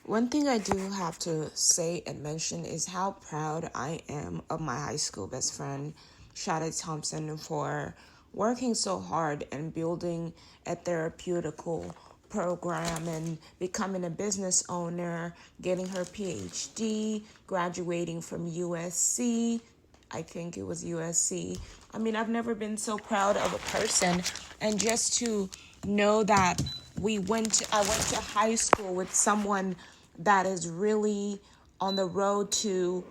One thing I do have to say and mention is how proud I am of my high school best friend, Shada Thompson, for working so hard and building a therapeutical program and becoming a business owner, getting her PhD, graduating from USC. I think it was USC. I mean, I've never been so proud of a person. And just to know that I went to high school with someone that is really on the road to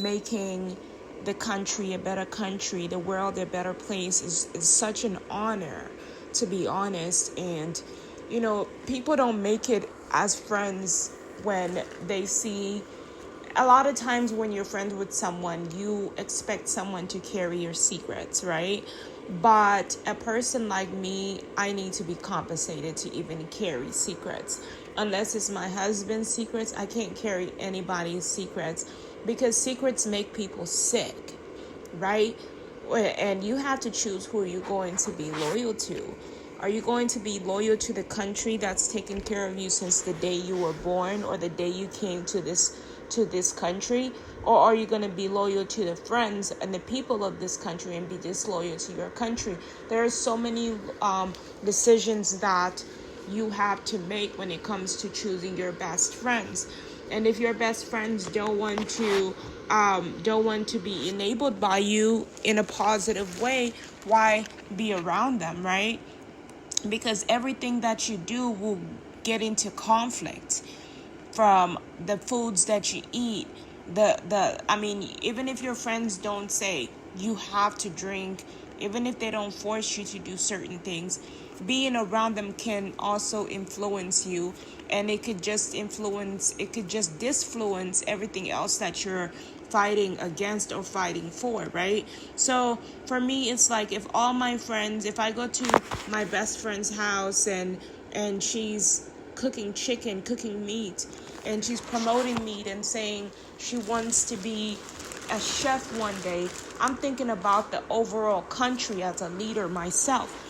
making the country a better country, the world a better place is such an honor, to be honest. And, people don't make it as friends when they see a lot of times when you're friends with someone, you expect someone to carry your secrets, right? But a person like me, I need to be compensated to even carry secrets. Unless it's my husband's secrets, I can't carry anybody's secrets because secrets make people sick, right? And you have to choose who you're going to be loyal to. Are you going to be loyal to the country that's taken care of you since the day you were born or the day you came to this country? Or are you going to be loyal to the friends and the people of this country and be disloyal to your country? There are so many decisions that you have to make when it comes to choosing your best friends. And if your best friends don't want to be enabled by you in a positive way, why be around them, right? Because everything that you do will get into conflict, from the foods that you eat. Even if your friends don't say you have to drink, even if they don't force you to do certain things, being around them can also influence you, and it could just disfluence everything else that you're fighting against or fighting for, right? So for me, it's like if I go to my best friend's house and she's cooking chicken, cooking meat, and she's promoting meat and saying she wants to be a chef one day, I'm thinking about the overall country as a leader myself.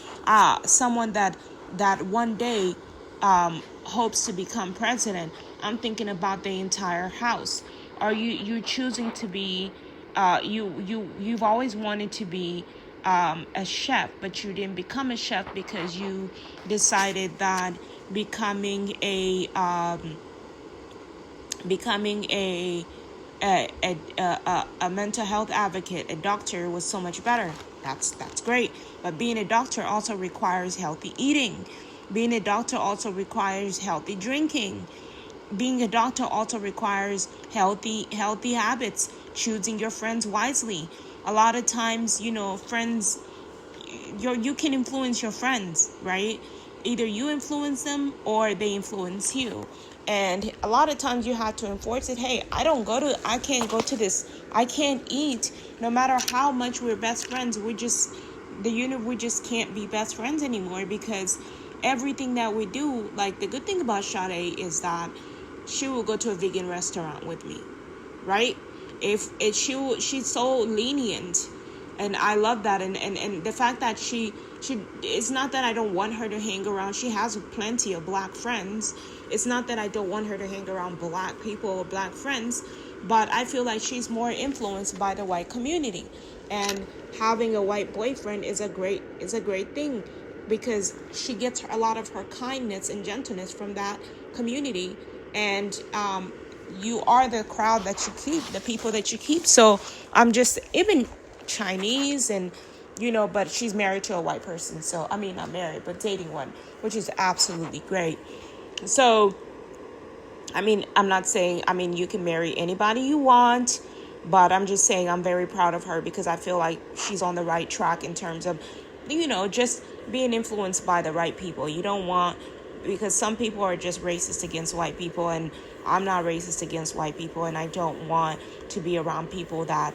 Someone that one day hopes to become president. I'm thinking about the entire house. Are you choosing to be you've always wanted to be a chef, but you didn't become a chef because you decided that becoming a mental health advocate, a doctor, was so much better. That's great. But being a doctor also requires healthy eating. Being a doctor also requires healthy drinking. Being a doctor also requires healthy habits, choosing your friends wisely. A lot of times, friends, you can influence your friends, right? Either you influence them or they influence you. And a lot of times you have to enforce it. Hey, I can't go to this. I can't eat. No matter how much we're best friends, we just can't be best friends anymore, because everything that we do, like the good thing about Sade is that she will go to a vegan restaurant with me, right? She's so lenient, and I love that. And the fact that she it's not that I don't want her to hang around. She has plenty of black friends. It's not that I don't want her to hang around black people or black friends, but I feel like she's more influenced by the white community, and having a white boyfriend is a great thing, because she gets a lot of her kindness and gentleness from that community. And you are the crowd that you keep, the people that you keep. So I'm just, even Chinese, and but she's married to a white person, so not married but dating one, which is absolutely great. So I'm not saying you can marry anybody you want, but I'm just saying I'm very proud of her, because I feel like she's on the right track in terms of just being influenced by the right people. You don't want, because some people are just racist against white people, and I'm not racist against white people, and I don't want to be around people that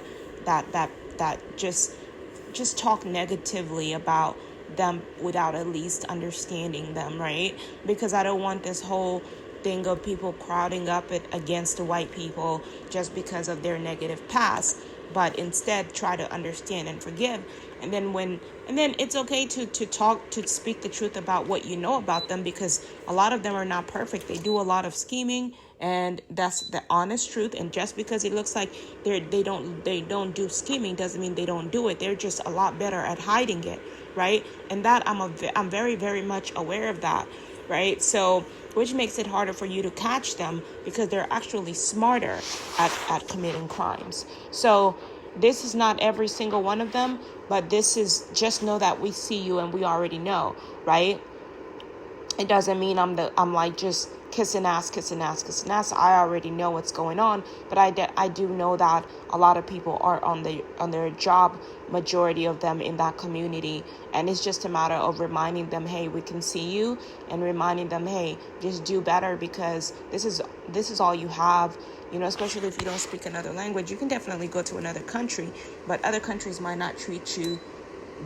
just talk negatively about them without at least understanding them, right? Because I don't want this whole thing of people crowding up against the white people just because of their negative past. but instead try to understand and forgive. And then it's okay to speak the truth about what you know about them, because a lot of them are not perfect. They do a lot of scheming, and that's the honest truth. And just because it looks like they don't do scheming doesn't mean they don't do it. They're just a lot better at hiding it, right? And that I'm very, very much aware of that, right? So, which makes it harder for you to catch them, because they're actually smarter at committing crimes. So this is not every single one of them, but this is, just know that we see you and we already know, right? It doesn't mean I'm like just kissing ass. I already know what's going on, but I do know that a lot of people are on their job, majority of them in that community, and it's just a matter of reminding them, hey, we can see you, and reminding them, hey, just do better, because this is all you have. Especially if you don't speak another language. You can definitely go to another country, but other countries might not treat you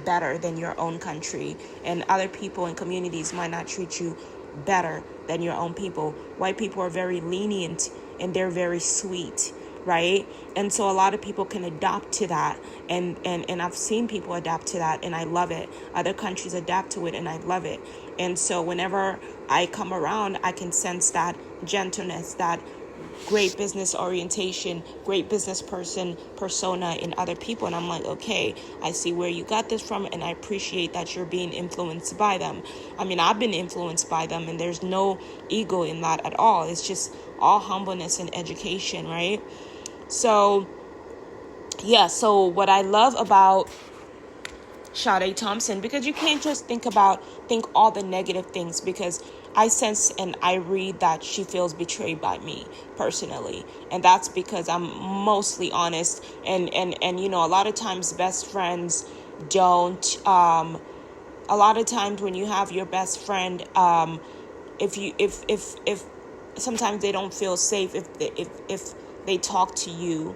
better than your own country, and other people and communities might not treat you better than your own people. White people are very lenient and they're very sweet, right? And so a lot of people can adapt to that, and I've seen people adapt to that, and I love it. Other countries adapt to it, and I love it. And so whenever I come around, I can sense that gentleness, that great business orientation, great business persona in other people. And I'm like, okay, I see where you got this from, and I appreciate that you're being influenced by them. I mean, I've been influenced by them, and there's no ego in that at all. It's just all humbleness and education, right? So, yeah, so what I love about Sade Thompson, because you can't just think all the negative things, because I sense and I read that she feels betrayed by me personally, and that's because I'm mostly honest, and a lot of times best friends don't, a lot of times when you have your best friend, if sometimes they don't feel safe if they talk to you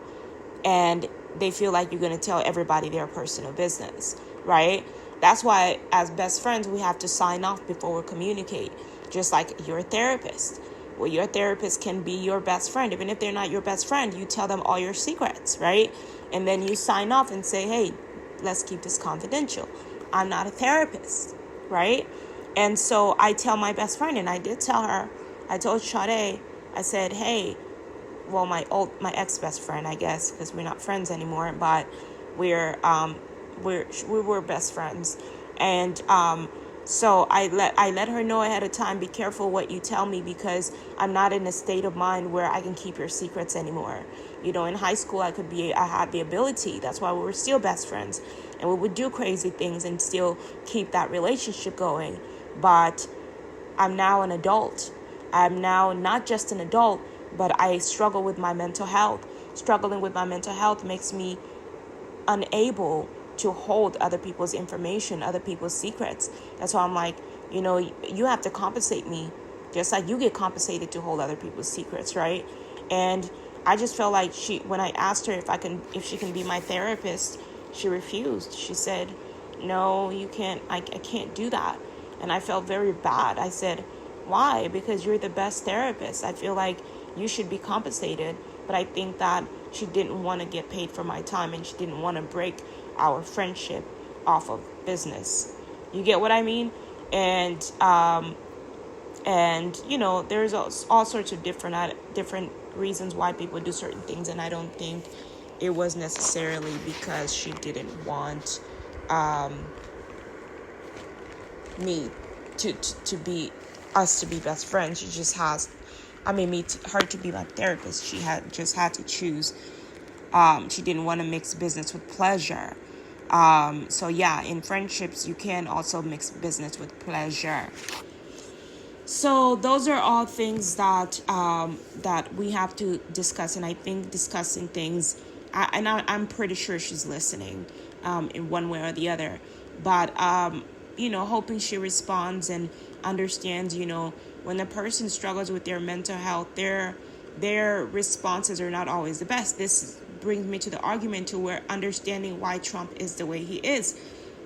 and they feel like you're going to tell everybody their personal business, right? That's why as best friends, we have to sign off before we communicate. Just like your therapist. Well, your therapist can be your best friend. Even if they're not your best friend, you tell them all your secrets, right? And then you sign off and say, hey, let's keep this confidential. I'm not a therapist, right? And so I tell my best friend, and I did tell her, I told Sade, I said, hey, well, my ex-best friend, I guess, because we're not friends anymore, but we were best friends. And so I let her know ahead of time, be careful what you tell me, because I'm not in a state of mind where I can keep your secrets anymore. In high school, I had the ability. That's why we were still best friends, and we would do crazy things and still keep that relationship going. But I'm now an adult. I'm now not just an adult, but I struggle with my mental health. Struggling with my mental health makes me unable to hold other people's information, other people's secrets. That's why I'm like, you have to compensate me, just like you get compensated to hold other people's secrets, right? And I just felt like when I asked her if she can be my therapist, she refused. She said, no, you can't, I can't do that. And I felt very bad. I said, why? Because you're the best therapist. I feel like you should be compensated. But I think that she didn't want to get paid for my time, and she didn't want to break our friendship off of business. You get what I mean? And there's all sorts of different reasons why people do certain things, and I don't think it was necessarily because she didn't want me to be best friends. She just has, her to be my therapist. She had to choose. She didn't want to mix business with pleasure. So yeah, in friendships, you can also mix business with pleasure. So those are all things that we have to discuss, and I think discussing things, I'm pretty sure she's listening, in one way or the other. But hoping she responds and understands. When a person struggles with their mental health, their responses are not always the best. This brings me to the argument to where understanding why Trump is the way he is.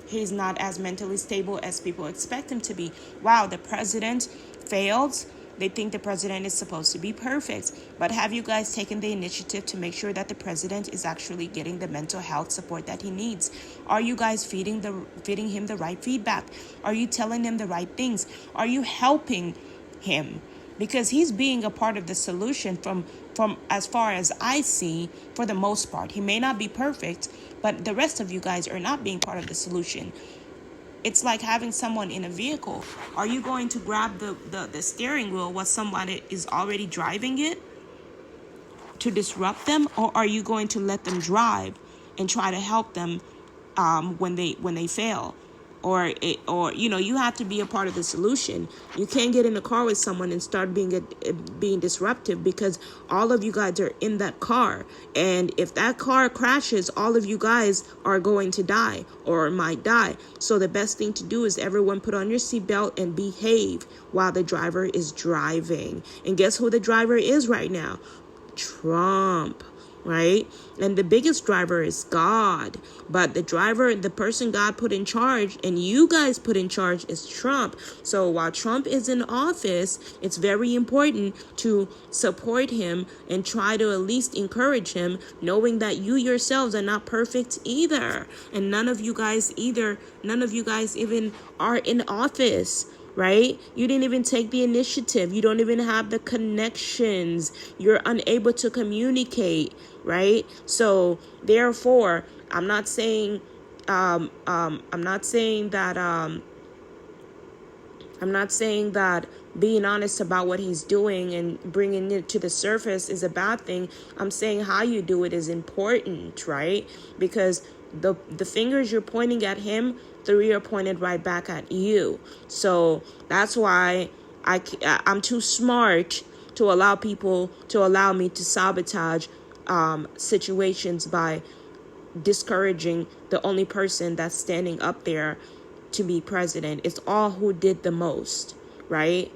He's not as mentally stable as people expect him to be. Wow, the president failed They think the president is supposed to be perfect. But have you guys taken the initiative to make sure that the president is actually getting the mental health support that he needs? Are you guys feeding him the right feedback? Are you telling him the right things? Are you helping him? Because he's being a part of the solution from as far as I see, for the most part. He may not be perfect, but the rest of you guys are not being part of the solution. It's like having someone in a vehicle. Are you going to grab the steering wheel while somebody is already driving it to disrupt them, or are you going to let them drive and try to help them when they fail? Or you have to be a part of the solution. You can't get in the car with someone and start being disruptive, because all of you guys are in that car. And if that car crashes, all of you guys are going to die or might die. So the best thing to do is everyone put on your seatbelt and behave while the driver is driving. And guess who the driver is right now? Trump. Right? And the biggest driver is God. But the person God put in charge and you guys put in charge is Trump. So while Trump is in office, it's very important to support him and try to at least encourage him, knowing that you yourselves are not perfect either. And none of you guys even are in office. Right? You didn't even take the initiative. You don't even have the connections. You're unable to communicate, right? So therefore, I'm not saying that being honest about what he's doing and bringing it to the surface is a bad thing. I'm saying how you do it is important, right? Because the fingers you're pointing at him, 3 are pointed right back at you. So that's why I'm too smart to allow me to sabotage situations by discouraging the only person that's standing up there to be president. It's all who did the most, right?